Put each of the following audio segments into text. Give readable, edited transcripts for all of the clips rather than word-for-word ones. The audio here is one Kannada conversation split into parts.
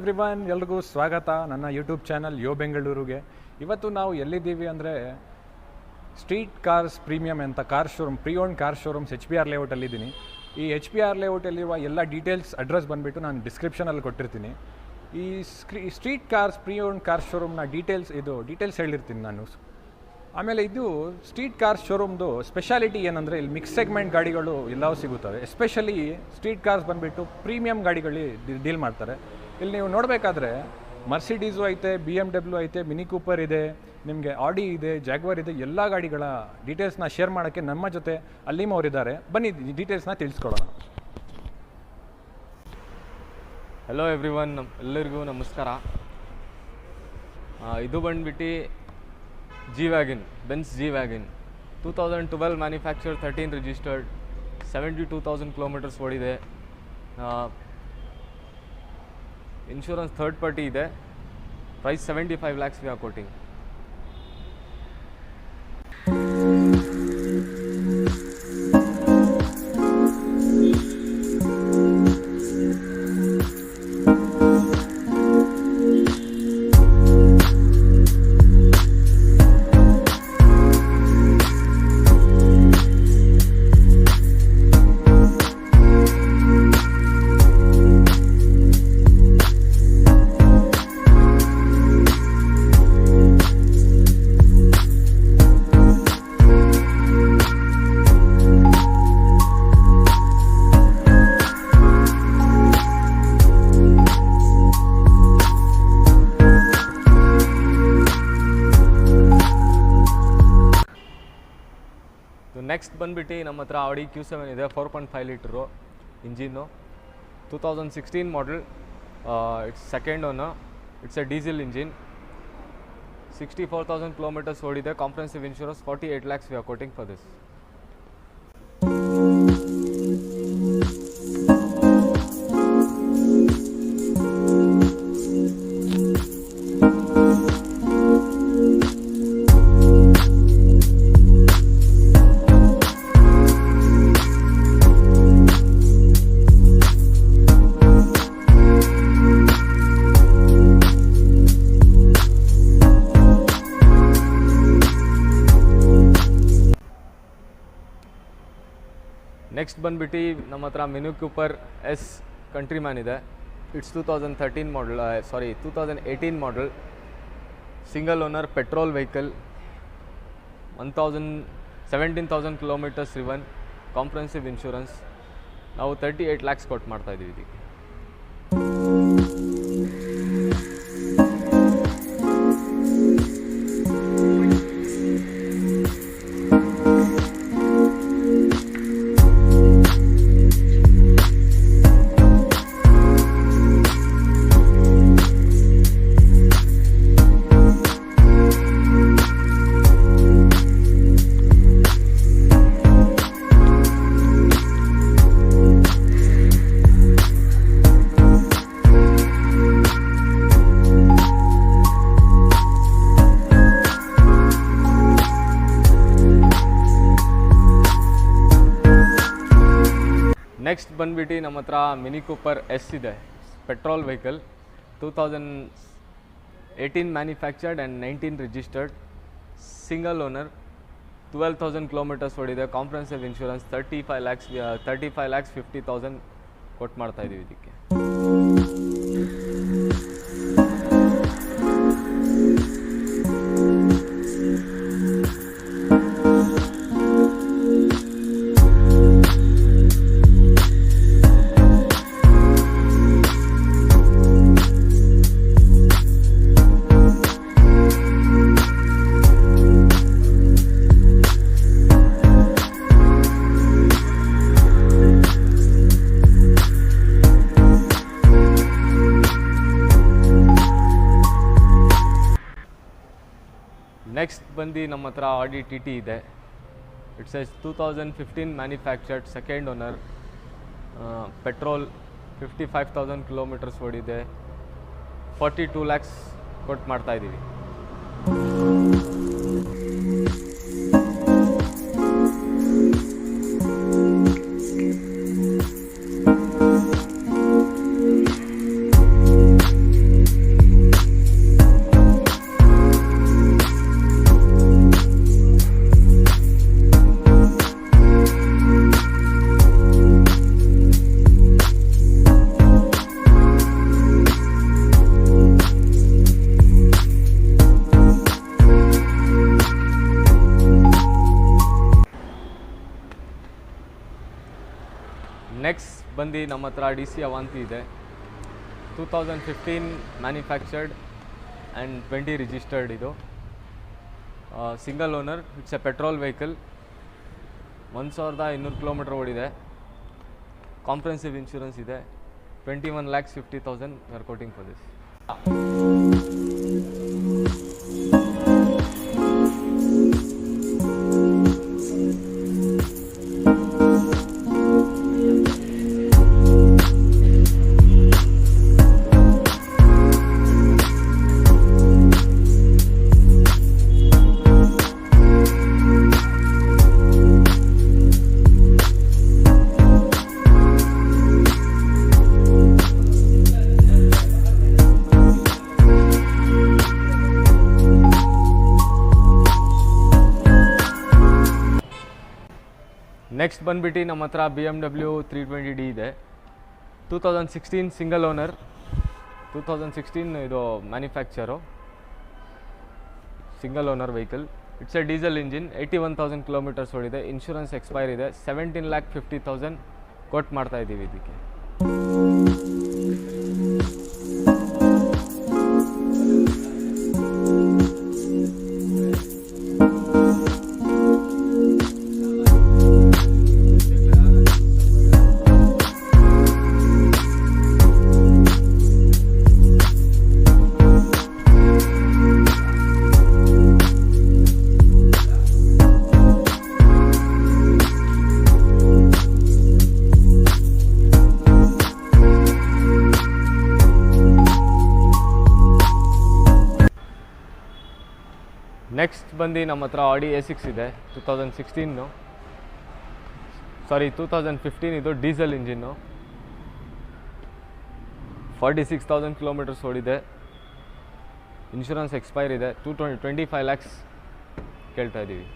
ಎವ್ರಿವನ್, ಎಲ್ರಿಗೂ ಸ್ವಾಗತ ನನ್ನ ಯೂಟ್ಯೂಬ್ ಚಾನಲ್ ಯೋ ಬೆಂಗಳೂರಿಗೆ. ಇವತ್ತು ನಾವು ಎಲ್ಲಿದ್ದೀವಿ ಅಂದರೆ ಸ್ಟ್ರೀಟ್ ಕಾರ್ಸ್ ಪ್ರೀಮಿಯಮ್ ಅಂತ car showroom, pre own car showrooms HBR ಲೇಔಟಲ್ಲಿದ್ದೀನಿ. ಈ HBR ಲೇಔಟಲ್ಲಿರುವ ಎಲ್ಲ ಡೀಟೇಲ್ಸ್ ಅಡ್ರೆಸ್ ಬಂದುಬಿಟ್ಟು ನಾನು ಡಿಸ್ಕ್ರಿಪ್ಷನಲ್ಲಿ ಕೊಟ್ಟಿರ್ತೀನಿ. ಈ street cars pre own car ಶೋರೂಮ್ನ ಡೀಟೇಲ್ಸ್ ಹೇಳಿರ್ತೀನಿ ನಾನು. ಆಮೇಲೆ ಇದು ಸ್ಟ್ರೀಟ್ ಕಾರ್ ಶೋರೂಮ್ದು ಸ್ಪೆಷಾಲಿಟಿ ಏನಂದರೆ ಇಲ್ಲಿ ಮಿಕ್ಸ್ ಸೆಗ್ಮೆಂಟ್ ಗಾಡಿಗಳು ಎಲ್ಲವೂ ಸಿಗುತ್ತವೆ. ಎಸ್ಪೆಷಲಿ ಸ್ಟ್ರೀಟ್ ಕಾರ್ಸ್ ಬಂದುಬಿಟ್ಟು ಪ್ರೀಮಿಯಮ್ ಗಾಡಿಗಳು ಡೀಲ್ ಮಾಡ್ತಾರೆ. ಇಲ್ಲಿ ನೀವು ನೋಡಬೇಕಾದ್ರೆ ಮರ್ಸಿಡೀಸು ಐತೆ, BMW ಐತೆ, ಮಿನಿ ಕೂಪರ್ ಇದೆ, ನಿಮಗೆ ಆಡಿ ಇದೆ, ಜಾಗ್ವಾರ್ ಇದೆ. ಎಲ್ಲ ಗಾಡಿಗಳ ಡೀಟೇಲ್ಸ್ನ ಶೇರ್ ಮಾಡೋಕ್ಕೆ ನಮ್ಮ ಜೊತೆ ಅಲ್ಲೀಮ್ ಅವರಿದ್ದಾರೆ. ಬನ್ನಿ ಡೀಟೇಲ್ಸ್ನ ತಿಳಿಸ್ಕೊಡೋಣ. ಹಲೋ ಎವ್ರಿವನ್, ಎಲ್ಲರಿಗೂ ನಮಸ್ಕಾರ. ಇದು ಬಂದುಬಿಟ್ಟು G-Wagon, Benz G-Wagon, 2012 manufacture, 13 registered, 72,000 kilometres ಓಡಿದೆ. ಇನ್ಶೂರೆನ್ಸ್ ಥರ್ಡ್ ಪಾರ್ಟಿ ಇದೆ. Price 75 lakhs we are quoting. Next ಬಂದುಬಿಟ್ಟು ನಮ್ಮ ಹತ್ರ ಆಡಿ Q7 ಇದೆ, 4.5 litre engine, 2016 model. It's second owner. It's a diesel engine. 64,000 kilometres ಓಡಿದೆ. Comprehensive insurance 48 lakhs we are quoting for this. Next ಬಂದುಬಿಟ್ಟು ನಮ್ಮ ಹತ್ರ ಮಿನಿ ಕೂಪರ್ ಎಸ್ ಕಂಟ್ರಿಮ್ಯಾನ್ ಇದೆ. It's 2013 model, 2018 model. Single owner, petrol vehicle, 17,000 kilometres ರಿವನ್, comprehensive insurance. ನಾವು 38 lakhs ಕೊಟ್ಟು ಮಾಡ್ತಾಯಿದ್ದೀವಿ ಇದಕ್ಕೆ. ನೆಕ್ಸ್ಟ್ ಬಂದುಬಿಟ್ಟು ನಮ್ಮ ಹತ್ರ ಮಿನಿ ಕೂಪರ್ ಎಸ್ ಇದೆ, petrol vehicle, 2018 manufactured and 19 registered. Single owner, 12,000 kilometres ಓಡಿದೆ. ಕಾಂಪ್ರೆನ್ಸಿವ್ ಇನ್ಶೂರೆನ್ಸ್ 35 lakhs 50,000 ಕೊಟ್ಟು ಮಾಡ್ತಾಯಿದ್ದೀವಿ ಇದಕ್ಕೆ. ನೆಕ್ಸ್ಟ್ ಬಂದು ನಮ್ಮ ಹತ್ರ ಆಡಿ TT ಇದೆ. It's a 2015 manufactured, second owner, petrol, 55,000 kilometres ಓಡಿದೆ. 42 lakhs ಕೊಟ್ಟು ಮಾಡ್ತಾಯಿದ್ದೀವಿ. ಬಂದು ನಮ್ಮ ಹತ್ರ DC ಅವಾಂತಿ ಇದೆ. 2015 ಮ್ಯಾನುಫ್ಯಾಕ್ಚರ್ಡ್ ಆ್ಯಂಡ್ 20 ರಿಜಿಸ್ಟರ್ಡ್. ಇದು single owner. It's A petrol vehicle. 1200 kilometre ಓಡಿದೆ. ಕಾಂಪ್ರೆನ್ಸಿವ್ ಇನ್ಶೂರೆನ್ಸ್ ಇದೆ. 21,50,000 we are quoting for this. Next ಬಂದ್ಬಿಟ್ಟು ನಮ್ಮ ಹತ್ರ BMW 320D ಇದೆ. 2016 ಸಿಂಗಲ್ ಓನರ್. 2016 ಇದು manufacture. Single owner vehicle. It's a diesel engine. 81,000 kilometres ಓಡಿದೆ. ಇನ್ಶೂರೆನ್ಸ್ ಎಕ್ಸ್ಪೈರ್ ಇದೆ. 17,50,000 ಕೊಟ್ಟು ಮಾಡ್ತಾ ಇದ್ದೀವಿ ಇದಕ್ಕೆ. ನೆಕ್ಸ್ಟ್ ಬಂದು ನಮ್ಮ ಹತ್ರ Audi A6 ಇದೆ. 2015 ಇದು ಡೀಸೆಲ್ ಇಂಜಿನ್ನು. 46,000 ಕಿಲೋಮೀಟರ್ಸ್ ಓಡಿದೆ. ಇನ್ಶೂರೆನ್ಸ್ ಎಕ್ಸ್ಪೈರ್ ಇದೆ. 25 lakhs ಕೇಳ್ತಾ ಇದ್ದೀವಿ.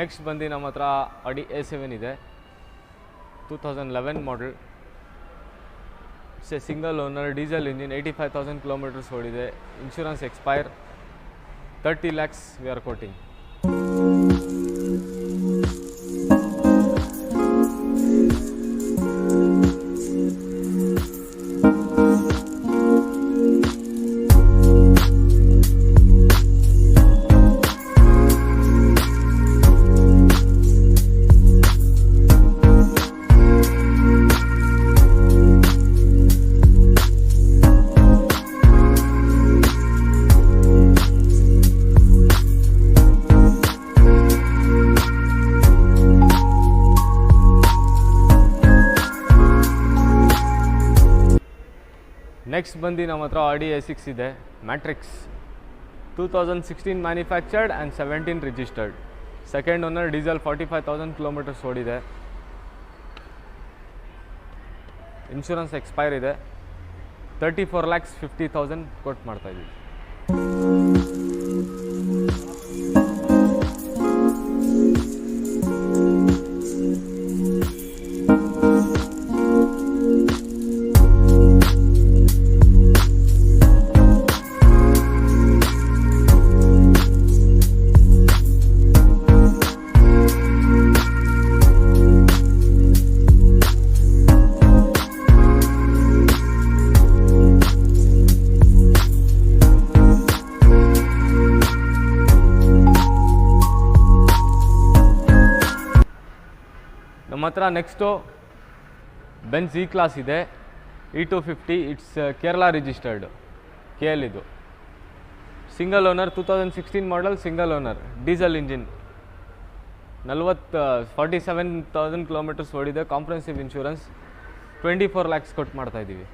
ನೆಕ್ಸ್ಟ್ ಬಂದು ನಮ್ಮ ಹತ್ರ Audi A7 ಇದೆ. 2011 model. It's a single owner diesel engine. 85,000 kilometres ಓಡಿದೆ. Insurance expire. 30 lakhs we are quoting. Next ಬಂದು ನಮ್ಮ ಹತ್ರ Audi A6 ಇದೆ. Matrix. 2016 manufactured and 17 registered. Second owner. Diesel. 45,000 kilometres ಓಡಿದೆ. ಇನ್ಶೂರೆನ್ಸ್ ಎಕ್ಸ್ಪೈರ್ ಇದೆ. 34,50,000 ಕೊಟ್ಟು ಮಾಡ್ತಾ ಇದ್ದೀವಿ. ನಮ್ಮ ಹತ್ರ ನೆಕ್ಸ್ಟು ಬೆನ್ಸ್ E-ಕ್ಲಾಸ್ ಇದೆ. E250. It's Kerala registered. KL ಇದು. Single owner. 2016 model. Single owner. Diesel engine. 47,000 kilometres ಓಡಿದೆ. Comprehensive insurance. 24 lakhs ಕೊಟ್ಟು ಮಾಡ್ತಾ ಇದ್ದೀವಿ.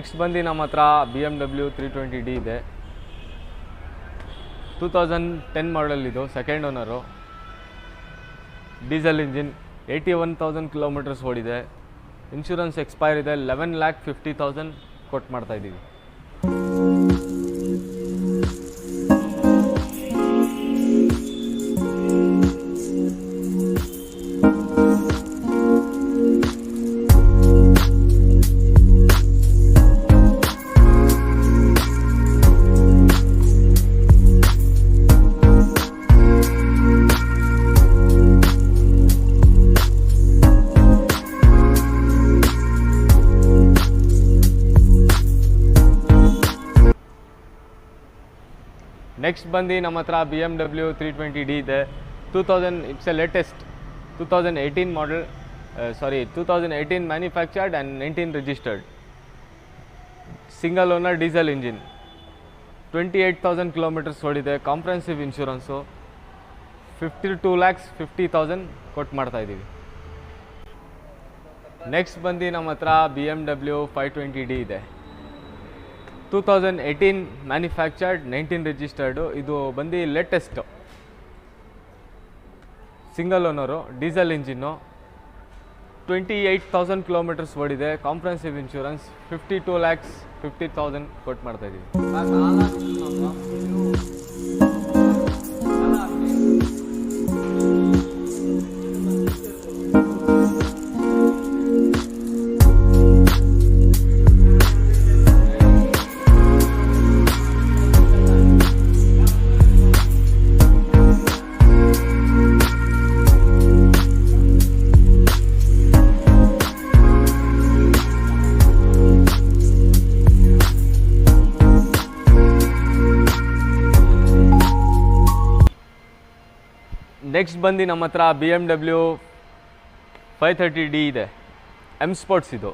ನೆಕ್ಸ್ಟ್ ಬಂದು ನಮ್ಮ ಹತ್ರ BMW 320D ಇದೆ. 2010 ಮಾಡಲ್ ಇದು, second owner. Diesel engine, 81,000 kilometres ಓಡಿದೆ. ಇನ್ಶೂರೆನ್ಸ್ ಎಕ್ಸ್ಪೈರ್ ಇದೆ. 11,50,000 ಕೊಟ್ಟು ಮಾಡ್ತಾ ಇದ್ದೀವಿ. ನೆಕ್ಸ್ಟ್ ಬಂದು ನಮ್ಮ ಹತ್ರ BMW 320D ಇದೆ. 2000, it's a latest 2018 model, 2018 manufactured and 19 registered. Single owner diesel engine, 28,000 kilometres ಓಡಿದೆ. ಕಾಂಪ್ರಹೆನ್ಸಿವ್ ಇನ್ಶೂರೆನ್ಸು, 52,50,000 ಕೊಟ್ಟು ಮಾಡ್ತಾಯಿದ್ದೀವಿ. ನೆಕ್ಸ್ಟ್ ಬಂದು ನಮ್ಮ ಹತ್ರ BMW 520D ಇದೆ. 2018 ಮ್ಯಾನುಫ್ಯಾಕ್ಚರ್ಡ್, 19 ರಿಜಿಸ್ಟರ್ಡು. ಇದು ಬಂದು latest, single owner, diesel engine, 28,000 kilometres ಓಡಿದೆ. ಕಾಂಪ್ರಹೆನ್ಸಿವ್ ಇನ್ಶೂರೆನ್ಸ್, 52,50,000 ಕೊಟ್ಟು ಮಾಡ್ತಾಯಿದ್ದೀವಿ. ನೆಕ್ಸ್ಟ್ ಬಂದು ನಮ್ಮ ಹತ್ರ BMW 530D ಇದೆ. M ಸ್ಪೋರ್ಟ್ಸ್ ಇದು.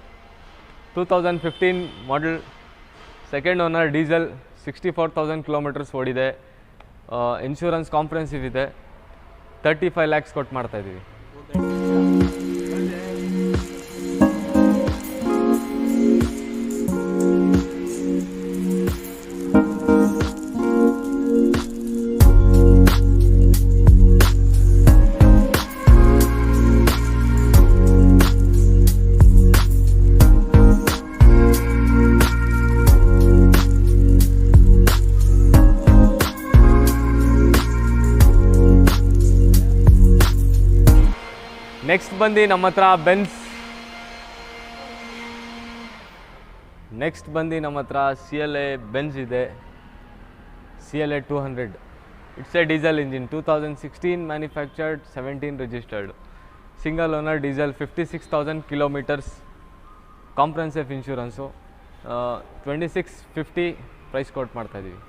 2015 ಮಾಡಲ್, ಸೆಕೆಂಡ್ ಓನರ್, ಡೀಸೆಲ್, 64,000 ಕಿಲೋಮೀಟರ್ಸ್ ಓಡಿದೆ. ಇನ್ಶೂರೆನ್ಸ್ ಕಾಂಪ್ರಹೆನ್ಸಿವ್ ಇದೆ. 35 lakhs ಕೊಟ್ಟು ಮಾಡ್ತಾಯಿದ್ದೀವಿ. ನೆಕ್ಸ್ಟ್ ಬಂದು ನಮ್ಮ ಹತ್ರ CLA ಬೆನ್ಸ್ ಇದೆ. CLA 200, it's a diesel engine, 2016 manufactured, 17 registered. Single owner, diesel, 56,000 kilometres. Comprehensive insurance, 26,50 price ಕೊಟ್ಟು ಮಾಡ್ತಾಯಿದ್ದೀವಿ.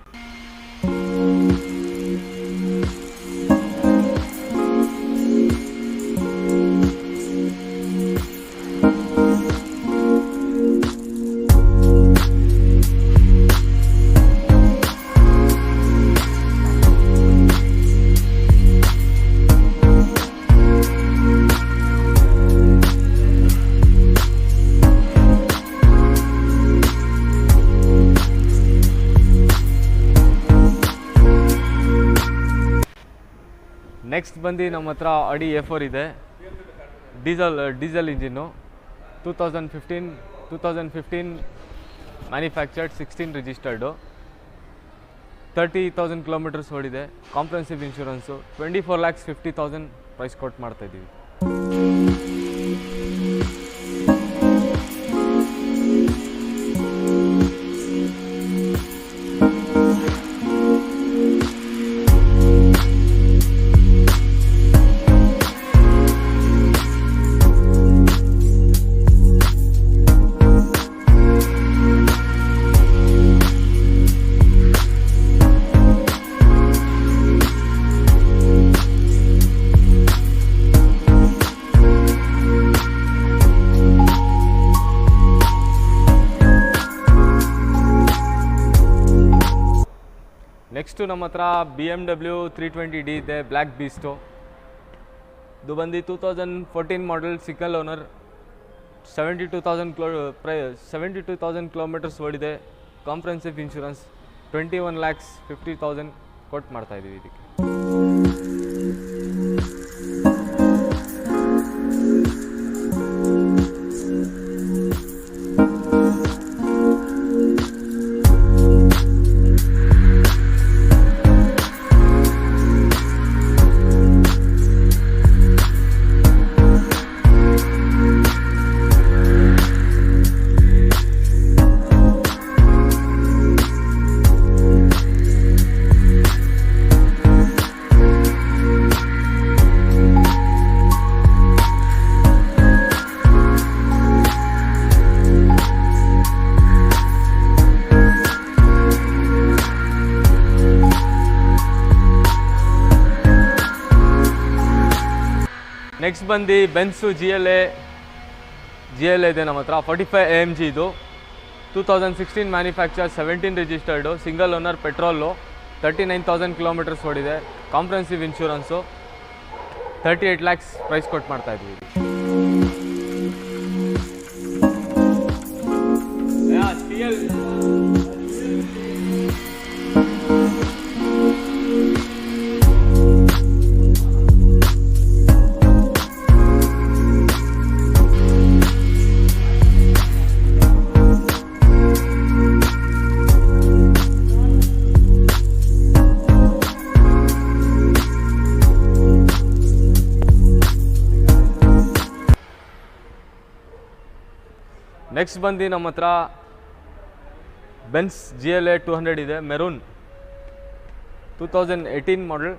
ನೆಕ್ಸ್ಟ್ ಬಂದು ನಮ್ಮ ಹತ್ರ Audi A4 ಇದೆ. Diesel engine, 2015 manufactured, 16 registered. 30,000 kilometres ಓಡಿದೆ. ಕಾಂಪ್ರಹೆನ್ಸಿವ್ ಇನ್ಶೂರೆನ್ಸು, 24,50,000 ಪ್ರೈಸ್ ಕೊಟ್ಟು ಮಾಡ್ತಾಯಿದ್ದೀವಿ. ನೆಕ್ಸ್ಟು ನಮ್ಮ ಹತ್ರ BMW 320D ಇದೆ, ಬ್ಲ್ಯಾಕ್ ಬೀಸ್ಟು. ಇದು ಬಂದು 2014 ಮಾಡಲ್, ಸಿಂಗಲ್ ಓನರ್, 72,000 ಕಿಲೋಮೀಟರ್ಸ್ ಓಡಿದೆ. ಕಾಂಪ್ರೆನ್ಸಿವ್ ಇನ್ಶೂರೆನ್ಸ್ 21,50,000 ಕೊಟ್ಟು ಮಾಡ್ತಾಯಿದ್ದೀವಿ ಇದಕ್ಕೆ. ನೆಕ್ಸ್ಟ್ ಬಂದು ಬೆನ್ಸು ಜಿ ಎಲ್ ಎ ಇದೆ ನಮ್ಮ ಹತ್ರ. 45 AMG ಇದು 2016 manufacture, 17 registered, single owner, petrol, 39,000 kilometres ಓಡಿದೆ. ಕಾಂಪ್ರೆನ್ಸಿವ್ ಇನ್ಶೂರೆನ್ಸು 38 lakhs ಪ್ರೈಸ್ ಕೊಟ್ಟು ಮಾಡ್ತಾಯಿದ್ವಿ. ನೆಕ್ಸ್ಟ್ ಬಂದು ನಮ್ಮ ಹತ್ರ ಬೆನ್ಸ್ GLA 200 ಇದೆ, maroon, 2018 model,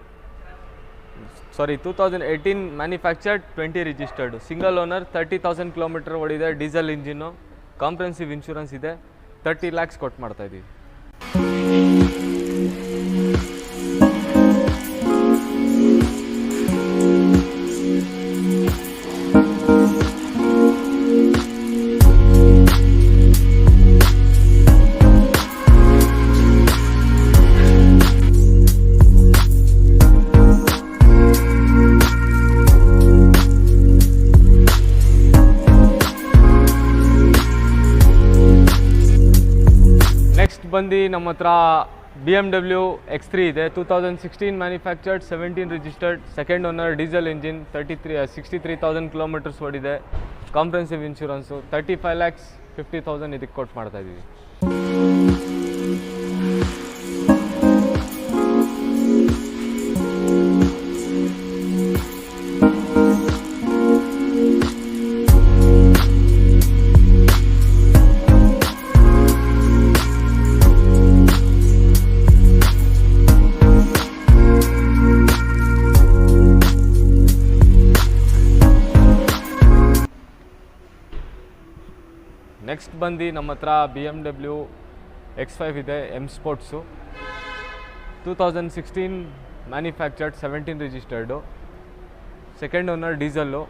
2018 manufactured, 20 registered, single owner, 30,000 kilometre ಓಡಿದೆ, ಡೀಸೆಲ್ ಇಂಜಿನ್ನು, ಕಾಂಪ್ರೆನ್ಸಿವ್ ಇನ್ಶೂರೆನ್ಸ್ ಇದೆ, 30 lakhs ಕೊಟ್ಟು ಮಾಡ್ತಾಯಿದ್ದೀವಿ. ಬಂದು ನಮ್ಮ ಹತ್ರ BMW X3 ಇದೆ, 2016 manufactured, 17 registered, second owner, diesel engine, 63,000 kilometres ಓಡಿದೆ, ಕಾಂಪ್ರೆನ್ಸಿವ್ ಇನ್ಶೂರೆನ್ಸು, 35,50,000 ಇದಕ್ಕೆ ಕೊಟ್ಟು ಮಾಡ್ತಾಯಿದ್ದೀವಿ. ನೆಕ್ಸ್ಟ್ ಬಂದು ನಮ್ಮ ಹತ್ರ BMW X5 ಇದೆ, M sports, 2016 manufactured, 17 registered, second owner, diesel,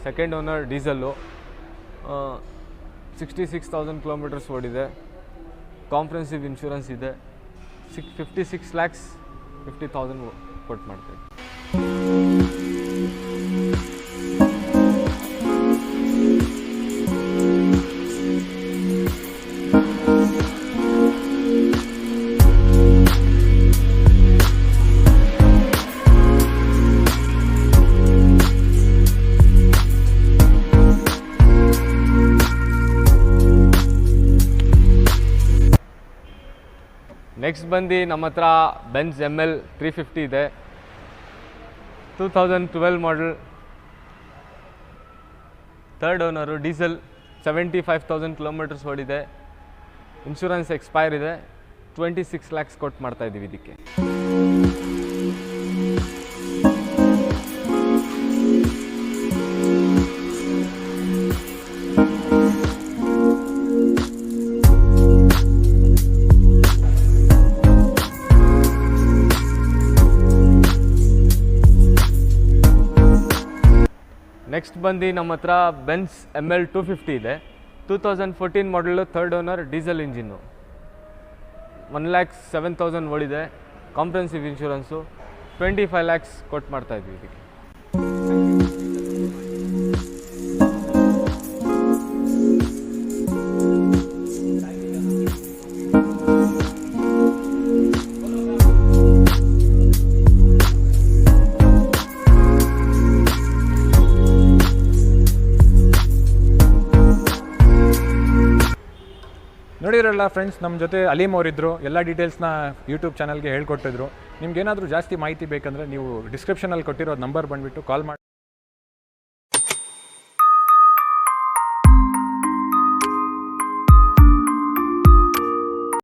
66,000 kilometres ಓಡಿದೆ, ಕಾಂಪ್ರೆನ್ಸಿವ್ ಇನ್ಶೂರೆನ್ಸ್ ಇದೆ, 56,50,000 ಕೊಟ್ಟು ಮಾಡ್ತೀವಿ. ನೆಕ್ಸ್ಟ್ ಬಂದು ನಮ್ಮ ಹತ್ರ ಬೆನ್ಸ್ ML 350 ಇದೆ, 2012 ಮಾಡಲ್, ಥರ್ಡ್ ಓನರು, ಡೀಸೆಲ್, 75,000 ಕಿಲೋಮೀಟರ್ಸ್ ಓಡಿದೆ, ಇನ್ಶೂರೆನ್ಸ್ ಎಕ್ಸ್ಪೈರ್ ಇದೆ, 26 lakhs ಕೊಟ್ಟು ಮಾಡ್ತಾಯಿದ್ದೀವಿ ಇದಕ್ಕೆ. ನೆಕ್ಸ್ಟ್ ಬಂದು ನಮ್ಮ ಹತ್ರ ಬೆನ್ಸ್ ML 250 ಇದೆ, 2014 ಮಾಡಲು, ಥರ್ಡ್ ಓನರ್, ಡೀಸೆಲ್ ಇಂಜಿನ್ನು, 1,07,000 ಓಡಿದೆ, ಕಾಂಪ್ರೆನ್ಸಿವ್ ಇನ್ಶೂರೆನ್ಸು, 25 lakhs ಕೊಟ್ಟು ಮಾಡ್ತಾಯಿದ್ವಿ ಇದಕ್ಕೆ. ನೋಡಿದ್ರಲ್ಲ ಫ್ರೆಂಡ್ಸ್, ನಮ್ಮ ಜೊತೆ ಅಲೀಮ್ ಅವರಿದ್ದರು. ಎಲ್ಲ ಡೀಟೇಲ್ಸ್ನ ಯೂಟ್ಯೂಬ್ ಚಾನಲ್ಗೆ ಹೇಳ್ಕೊಟ್ಟಿದ್ರು. ನಿಮ್ಗೇನಾದರೂ ಜಾಸ್ತಿ ಮಾಹಿತಿ ಬೇಕಂದರೆ ನೀವು ಡಿಸ್ಕ್ರಿಪ್ಷನಲ್ಲಿ ಕೊಟ್ಟಿರೋ ನಂಬರ್ ಬಂದುಬಿಟ್ಟು ಕಾಲ್ ಮಾಡಿ.